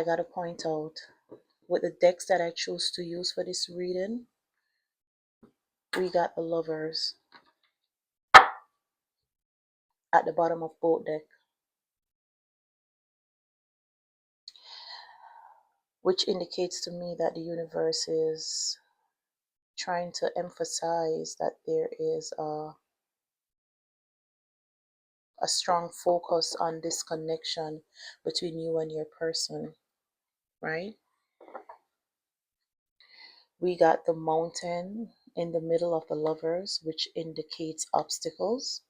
gotta point out, with the decks that I chose to use for this reading, we got the Lovers at the bottom of both decks, which indicates to me that the universe is trying to emphasize that there is a strong focus on this connection between you and your person, right? We got the Mountain in the middle of the Lovers, which indicates obstacles.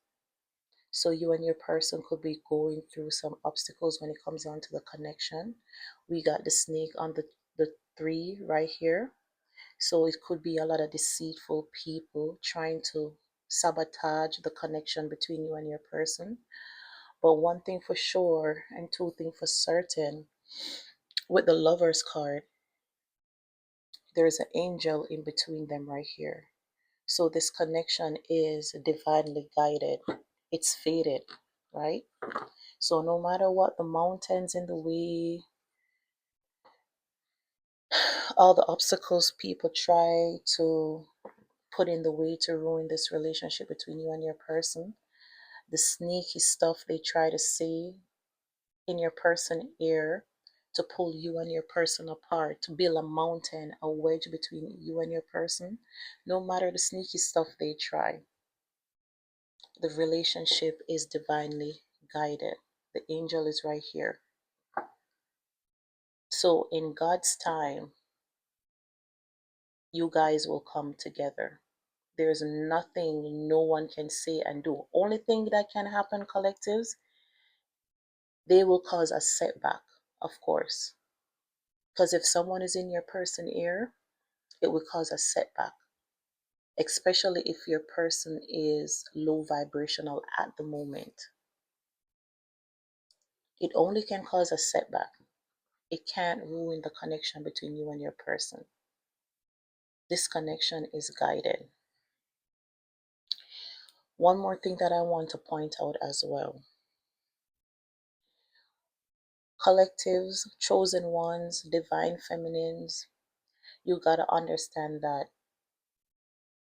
So you and your person could be going through some obstacles when it comes down to the connection. We got the Snake on the 3 right here. So it could be a lot of deceitful people trying to sabotage the connection between you and your person. But one thing for sure and two things for certain, with the Lovers card, there's an angel in between them right here. So this connection is divinely guided. It's fated, right? So no matter what the mountains in the way, all the obstacles people try to put in the way to ruin this relationship between you and your person, the sneaky stuff they try to say in your person ear to pull you and your person apart, to build a mountain, a wedge between you and your person, no matter the sneaky stuff they try, the relationship is divinely guided. The angel is right here. So in God's time, you guys will come together. There's nothing no one can say and do. Only thing that can happen, collectives, they will cause a setback, of course. Because if someone is in your person ear, it will cause a setback, especially if your person is low vibrational at the moment. It only can cause a setback. It can't ruin the connection between you and your person. This connection is guided. One more thing that I want to point out as well. Collectives, chosen ones, divine feminines, you got to understand that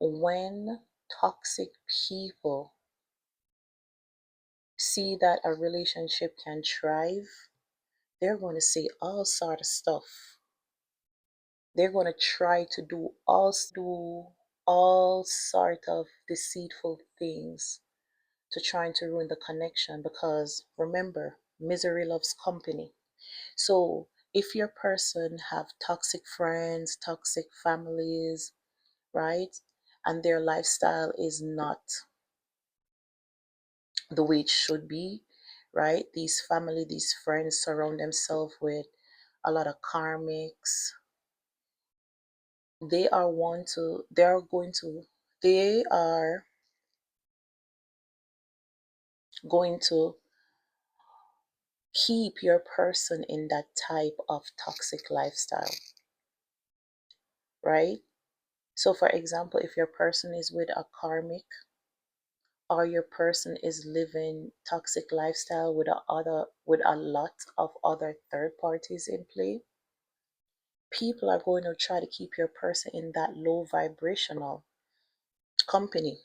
when toxic people see that a relationship can thrive, they're going to say all sort of stuff. They're going to try to do all sort of deceitful things to trying to ruin the connection, because remember, misery loves company. So if your person have toxic friends, toxic families, right, and their lifestyle is not the way it should be, right, these family, these friends surround themselves with a lot of karmics. They are want to they are going to they are going to keep your person in that type of toxic lifestyle, right? So for example, if your person is with a karmic, or your person is living toxic lifestyle with a lot of other third parties in play, people are going to try to keep your person in that low vibrational company,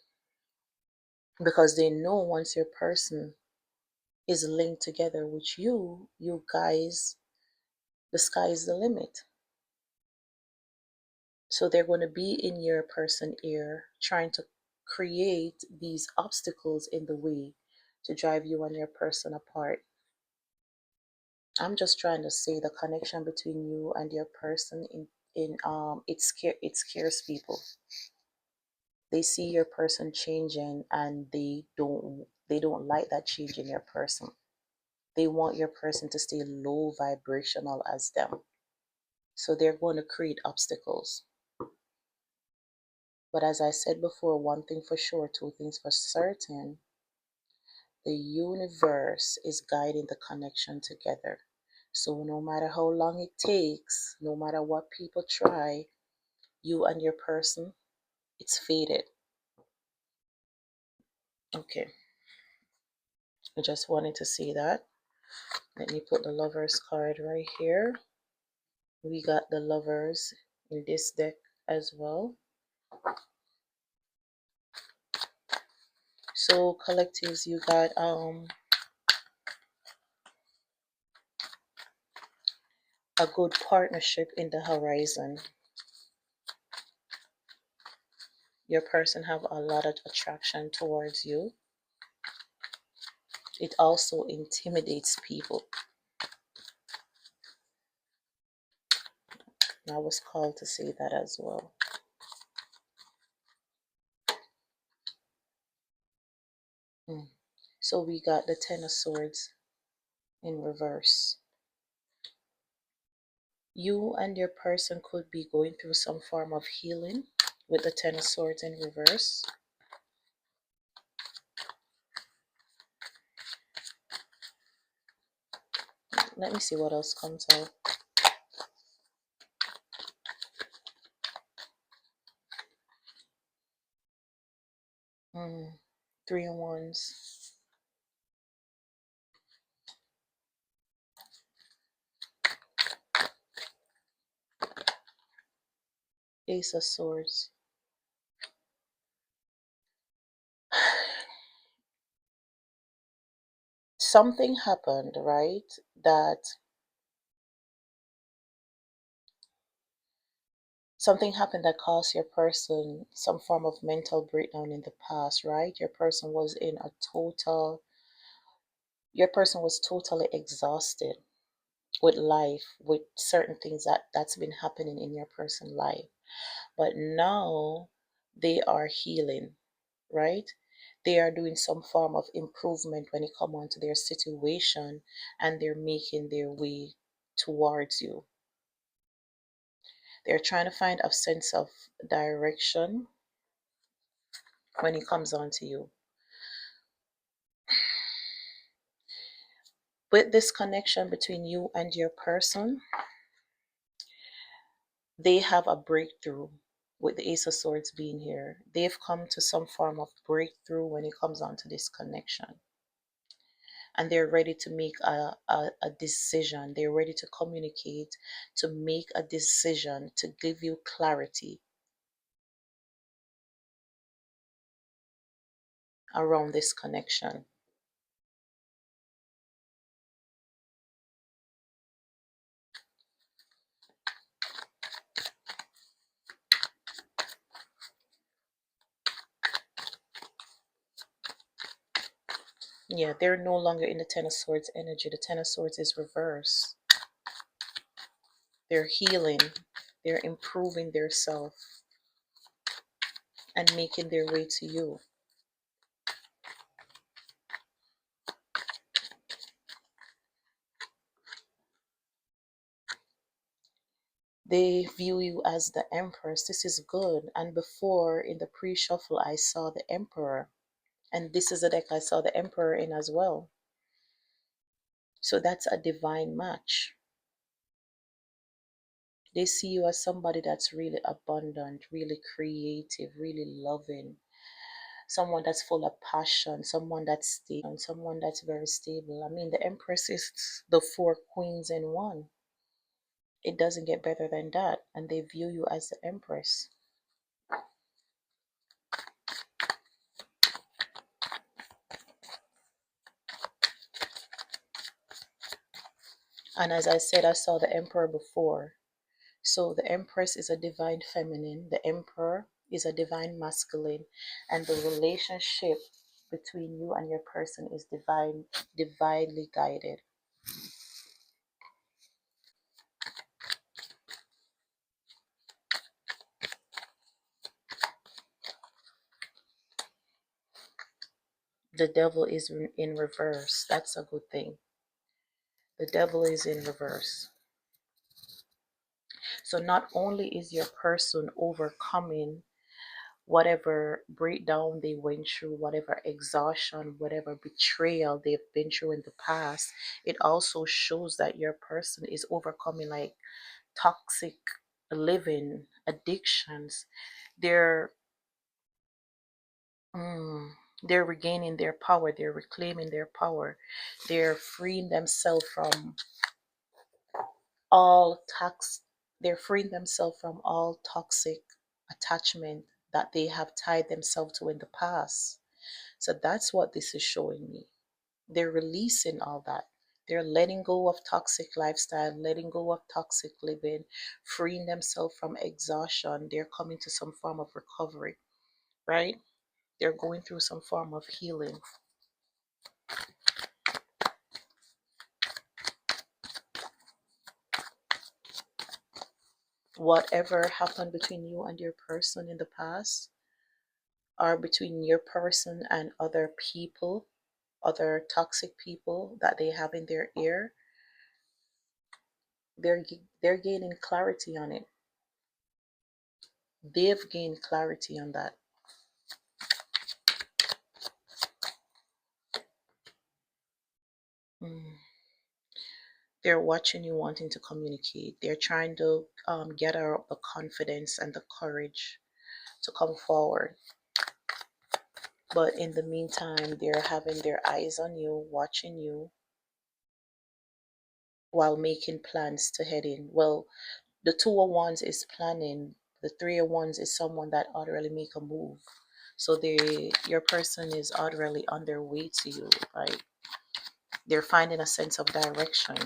because they know once your person is linked together with you guys, the sky is the limit. So they're going to be in your person ear trying to create these obstacles in the way to drive you and your person apart. I'm just trying to say the connection between you and your person in it scares people. They see your person changing and they don't like that change in your person. They want your person to stay low vibrational as them. So they're going to create obstacles. But as I said before, one thing for sure, two things for certain, the universe is guiding the connection together. So no matter how long it takes, no matter what people try, you and your person, it's fated. Okay, I just wanted to say that. Let me put the Lovers card right here. We got the Lovers in this deck as well. So collectives, you got a good partnership in the horizon. Your person have a lot of attraction towards you. It also intimidates people. I was called to say that as well. So we got the Ten of Swords in reverse. You and your person could be going through some form of healing with the Ten of Swords in reverse. Let me see what else comes out. Three of Wands. Ace of Swords. Something happened, right? Something happened that caused your person some form of mental breakdown in the past, right? Your person was totally exhausted with life, with certain things that's been happening in your person's life. But now they are healing, right? They are doing some form of improvement when it comes on to their situation, and they're making their way towards you. They're trying to find a sense of direction when it comes on to you. With this connection between you and your person, they have a breakthrough. With the Ace of Swords being here, they've come to some form of breakthrough when it comes on to this connection. And they're ready to make a decision. They're ready to communicate, to make a decision, to give you clarity around this connection. Yeah, they're no longer in the Ten of Swords energy. The Ten of Swords is reverse. They're healing, they're improving their self and making their way to you. They view you as the Empress. This is good. And before in the pre-shuffle, I saw the Emperor. And this is a deck I saw the Emperor in as well. So that's a divine match. They see you as somebody that's really abundant, really creative, really loving, someone that's full of passion, someone that's very stable. I mean, the Empress is the four queens in one. It doesn't get better than that. And they view you as the Empress. And as I said, I saw the Emperor before. So the Empress is a divine feminine, the Emperor is a divine masculine, and the relationship between you and your person is divinely guided. The devil is in reverse. That's a good thing. The devil is in reverse. So not only is your person overcoming whatever breakdown they went through, whatever exhaustion, whatever betrayal they've been through in the past, it also shows that your person is overcoming like toxic living, addictions. They're They're regaining their power, they're reclaiming their power, they're freeing themselves from all tax they're freeing themselves from all toxic attachment that they have tied themselves to in the past. So that's what this is showing me. They're releasing all that. They're letting go of toxic lifestyle, letting go of toxic living, freeing themselves from exhaustion. They're coming to some form of recovery, right? They're going through some form of healing. Whatever happened between you and your person in the past, or between your person and other people, other toxic people that they have in their ear, they're gaining clarity on it. They've gained clarity on that. Mm. They're watching you wanting to communicate. They're trying to gather up the confidence and the courage to come forward. But in the meantime, they're having their eyes on you, watching you while making plans to head in. Well, the two of wands is planning. The three of wands is someone that already make a move. So your person is already on their way to you, right? They're finding a sense of direction.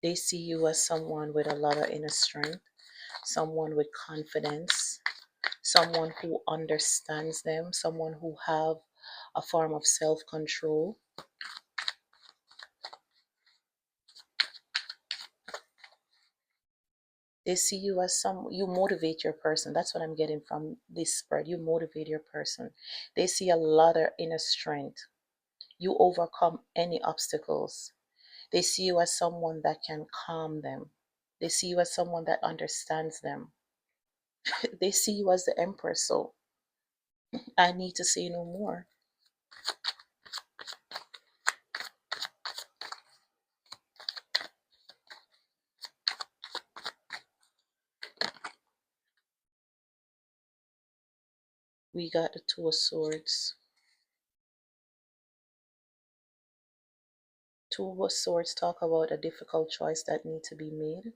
They see you as someone with a lot of inner strength, someone with confidence, someone who understands them, someone who have a form of self-control. They see you as you motivate your person. That's what I'm getting from this spread. You motivate your person. They see a lot of inner strength. You overcome any obstacles. They see you as someone that can calm them. They see you as someone that understands them. They see you as the empress. So I need to say no more. We got the Two of Swords. Two of Swords talk about a difficult choice that need to be made.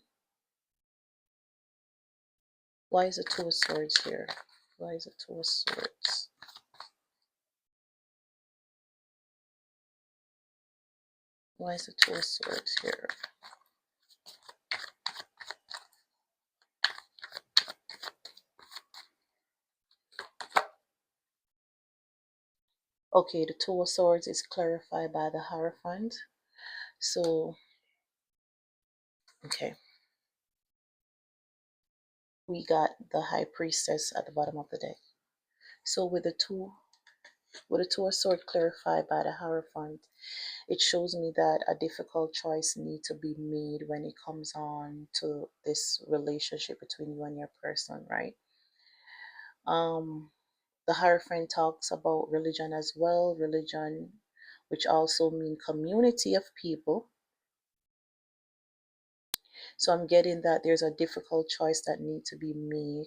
Why is the Two of Swords here? Why is the Two of Swords? Why is the Two of Swords here? Okay, the Two of Swords is clarified by the Hierophant. So, okay, we got the High Priestess at the bottom of the deck. So with the Two of Swords clarified by the Hierophant, it shows me that a difficult choice need to be made when it comes on to this relationship between you and your person, right? Um, the Hierophant talks about religion as well, religion, which also mean community of people. So I'm getting that there's a difficult choice that need to be made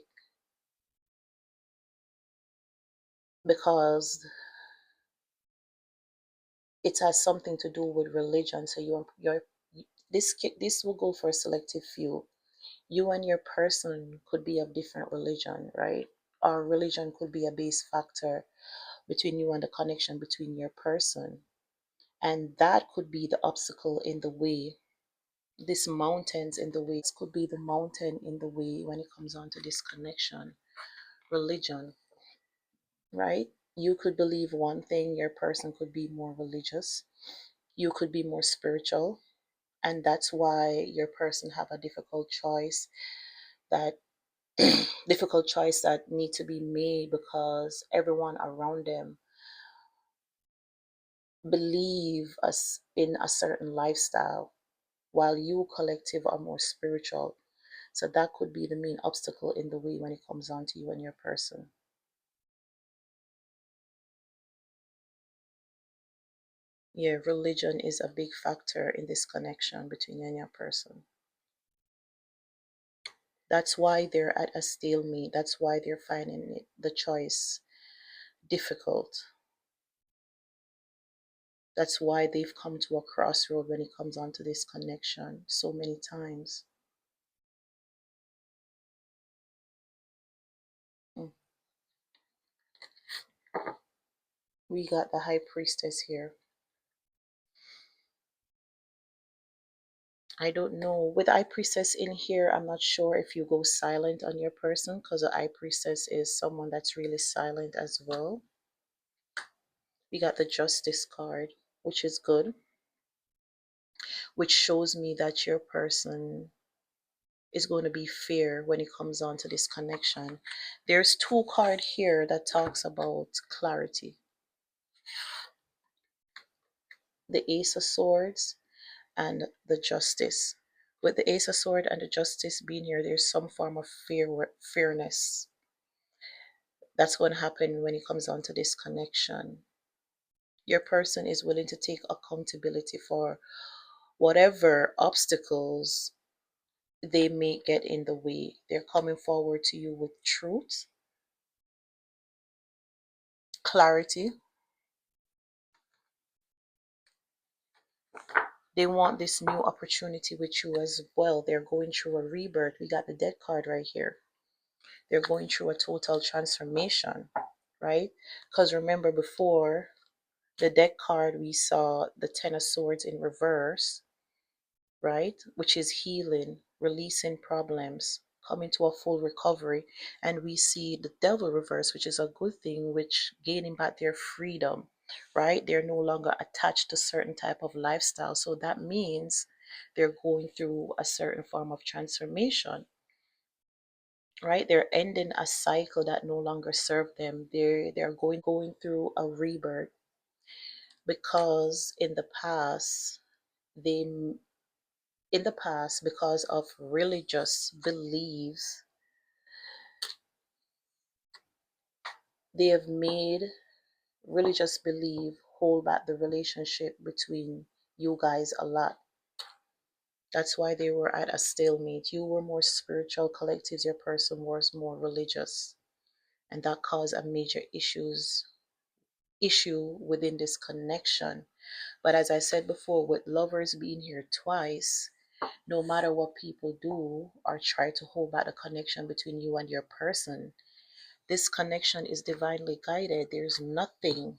because it has something to do with religion. So this will go for a selective few. You and your person could be of different religion, right? Or religion could be a base factor between you and the connection between your person. And that could be the obstacle in the way. This mountains in the way. This could be the mountain in the way when it comes on to this connection. Religion, right? You could believe one thing, your person could be more religious. You could be more spiritual. And that's why your person have a that difficult choice that need to be made because everyone around them believe us in a certain lifestyle while you collective are more spiritual. So that could be the main obstacle in the way when it comes on to you and your person. Yeah, religion is a big factor in this connection between you and your person. That's why they're at a stalemate. That's why they're finding the choice difficult. That's why they've come to a crossroad when it comes on to this connection so many times. Mm. We got the high priestess here. I don't know. With high priestess in here, I'm not sure if you go silent on your person because the high priestess is someone that's really silent as well. We got the justice card, which is good, which shows me that your person is going to be fair when it comes on to this connection. There's two card here that talks about clarity. The ace of swords and the justice. With the ace of sword and the justice being here, there's some form of fairness that's going to happen when it comes on to this connection. Your person is willing to take accountability for whatever obstacles they may get in the way. They're coming forward to you with truth, clarity. They want this new opportunity with you as well. They're going through a rebirth. We got the dead card right here. They're going through a total transformation, right? Because remember before the deck card, we saw the Ten of Swords in reverse, right? Which is healing, releasing problems, coming to a full recovery. And we see the Devil reverse, which is a good thing, which gaining back their freedom, right? They're no longer attached to certain type of lifestyle. So that means they're going through a certain form of transformation, right? They're ending a cycle that no longer served them. They're going through a rebirth because they in the past because of religious beliefs they have made religious belief hold back the relationship between you guys a lot. That's why they were at a stalemate. You were more spiritual collectives, your person was more religious, and that caused a major issue within this connection. But as I said before, with lovers being here twice, no matter what people do or try to hold back the connection between you and your person, this connection is divinely guided. There's nothing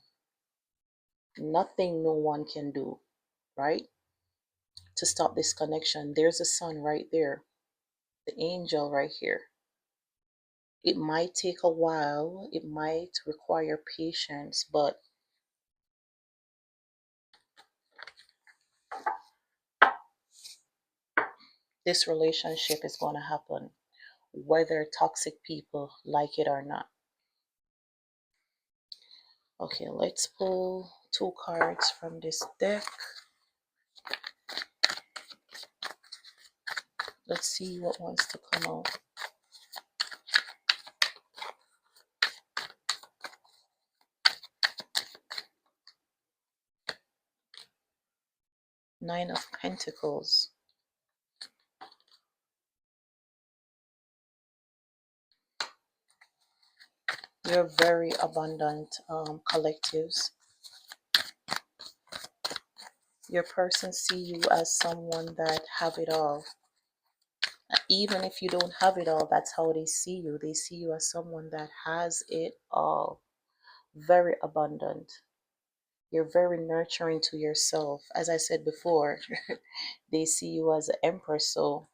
no one can do, right? To stop this connection. There's the sun right there, the angel right here. It might take a while, it might require patience, but this relationship is going to happen, whether toxic people like it or not. Okay, let's pull two cards from this deck. Let's see what wants to come out. Nine of Pentacles. You're very abundant collectives. Your person see you as someone that have it all. Even if you don't have it all, that's how they see you. They see you as someone that has it all. Very abundant. You're very nurturing to yourself. As I said before, they see you as an empress, so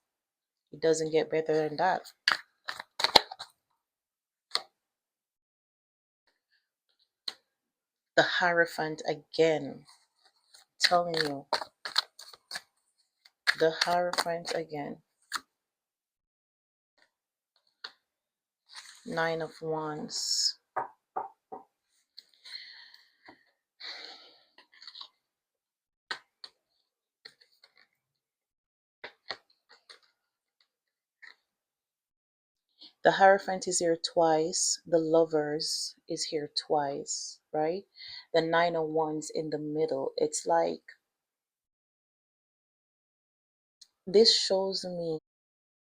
it doesn't get better than that. The Hierophant again. Telling you. The Hierophant again. Nine of Wands. The Hierophant is here twice. The Lovers is here twice, right? The Nine of Wands in the middle. It's like this shows me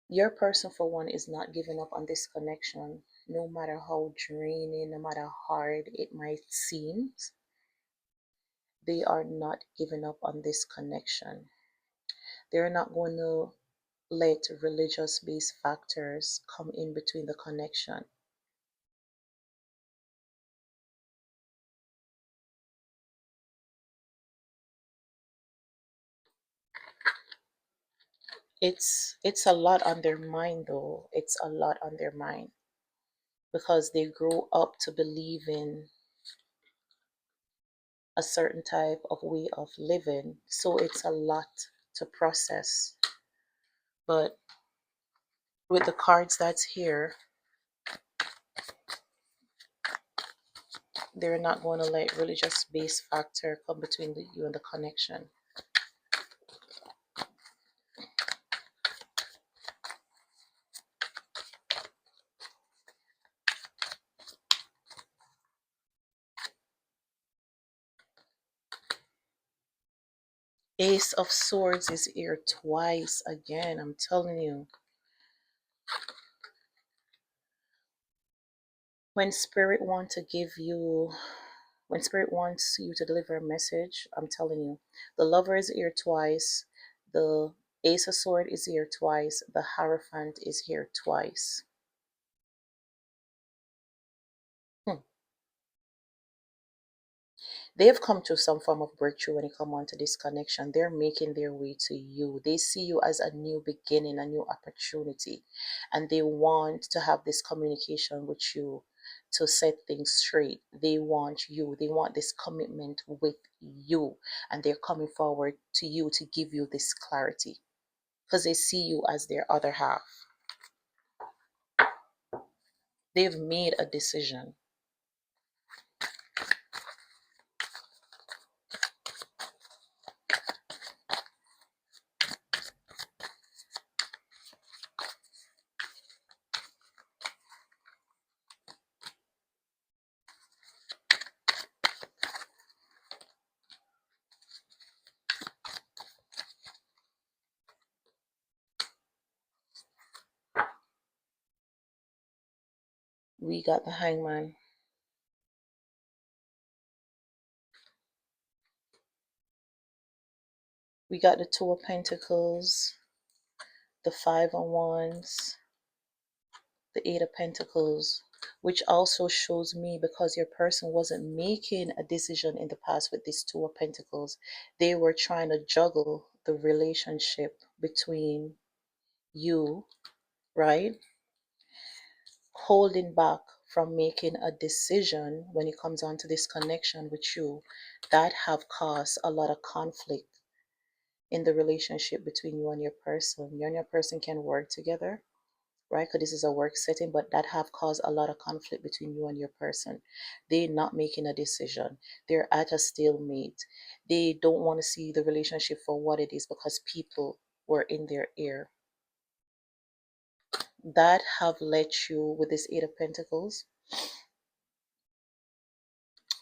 your person, for one, is not giving up on this connection, no matter how draining, no matter how hard it might seem. They are not giving up on this connection. They're not going to let religious based factors come in between the connection. It's a lot on their mind though. It's a lot on their mind because they grow up to believe in a certain type of way of living. So it's a lot to process. But with the cards that's here, they're not going to let religious based factor come between you and the connection. Ace of Swords is here twice again. I'm telling you. When spirit want to give you, when spirit wants you to deliver a message, I'm telling you, the Lover is here twice, the Ace of Sword is here twice, the Hierophant is here twice. Hmm. They've come to some form of breakthrough when it comes on to this connection. They're making their way to you. They see you as a new beginning, a new opportunity, and they want to have this communication with you to set things straight. They want you. They want this commitment with you, and they're coming forward to you to give you this clarity because they see you as their other half. They've made a decision. We got the Hangman. We got the Two of Pentacles, the Five of Wands, the Eight of Pentacles, which also shows me because your person wasn't making a decision in the past with these Two of Pentacles. They were trying to juggle the relationship between you, right? Holding back from making a decision when it comes on to this connection with you that have caused a lot of conflict in the relationship between you and your person. You and your person can work together, right? Because this is a work setting, but that have caused a lot of conflict between you and your person. They're not making a decision. They're at a stalemate. They don't want to see the relationship for what it is because people were in their ear. That have let you, with this Eight of Pentacles,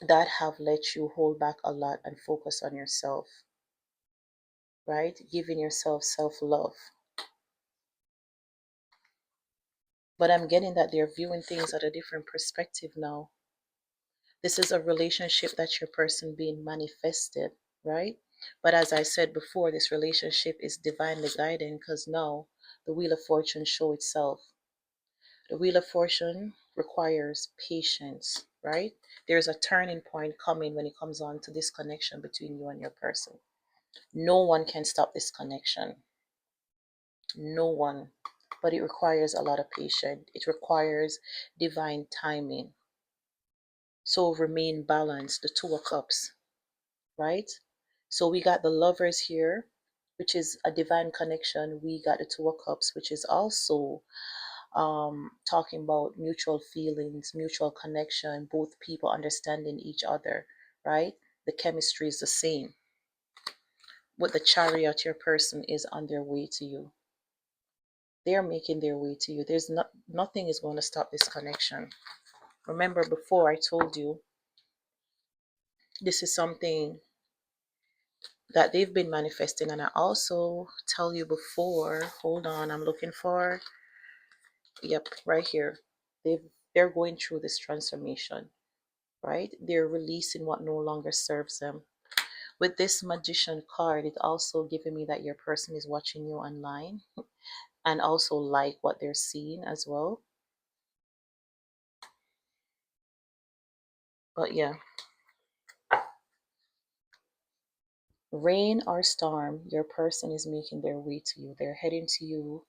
that have let you hold back a lot and focus on yourself, right? Giving yourself self-love. But I'm getting that they're viewing things at a different perspective now. This is a relationship that your person being manifested, right? But as I said before, this relationship is divinely guided because now the Wheel of Fortune show itself. The Wheel of Fortune requires patience, right? There's a turning point coming when it comes on to this connection between you and your person. No one can stop this connection. No one. But it requires a lot of patience. It requires divine timing. So remain balanced, the Two of Cups, right? So we got the Lovers here, which is a divine connection. We got the Two of Cups, which is also talking about mutual feelings, mutual connection, both people understanding each other, right? The chemistry is the same. With the Chariot, your person is on their way to you. they're making their way to you. There's nothing is going to stop this connection. Remember before I told you this is something that they've been manifesting, and I also tell you before, hold on, I'm looking for, yep, right here. They're going through this transformation, right? They're releasing what no longer serves them. With this magician card, it's also giving me that your person is watching you online and also like what they're seeing as well. But yeah, rain or storm, your person is making their way to you. They're heading to you,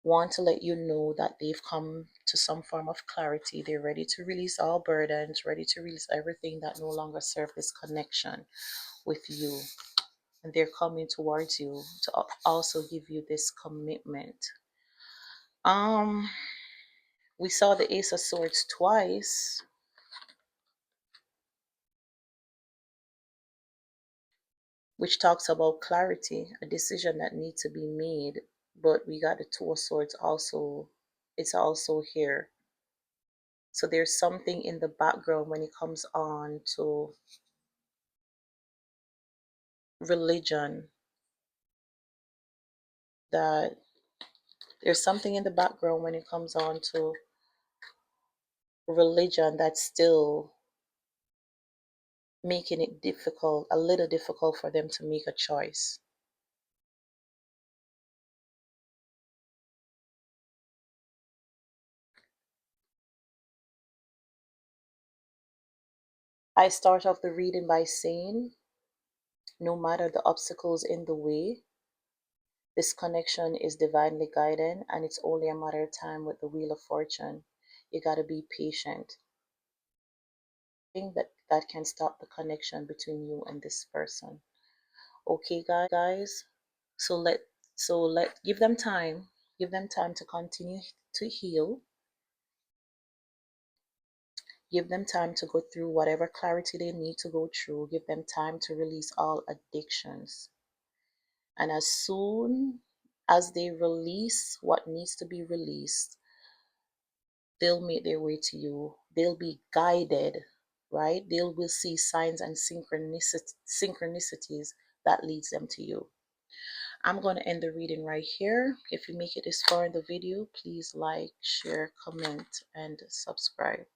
want to let you know that they've come to some form of clarity. They're ready to release all burdens, ready to release everything that no longer serves this connection with you. And they're coming towards you to also give you this commitment. Um, we saw the Ace of Swords twice, which talks about clarity, a decision that needs to be made. But we got the Two of Swords also, it's also here. So there's something in the background when it comes on to religion, that there's something in the background when it comes on to religion that's still making it difficult, a little difficult for them to make a choice. I start off the reading by saying, no matter the obstacles in the way, this connection is divinely guided and it's only a matter of time with the wheel of fortune. You got to be patient. Thing that can stop the connection between you and this person. Okay, guys. So let give them time. Give them time to continue to heal. Give them time to go through whatever clarity they need to go through. Give them time to release all addictions. And as soon as they release what needs to be released, they'll make their way to you. They'll be guided, right? They will see signs and synchronicities that leads them to you. I'm going to end the reading right here. If you make it this far in the video, please like, share, comment, and subscribe.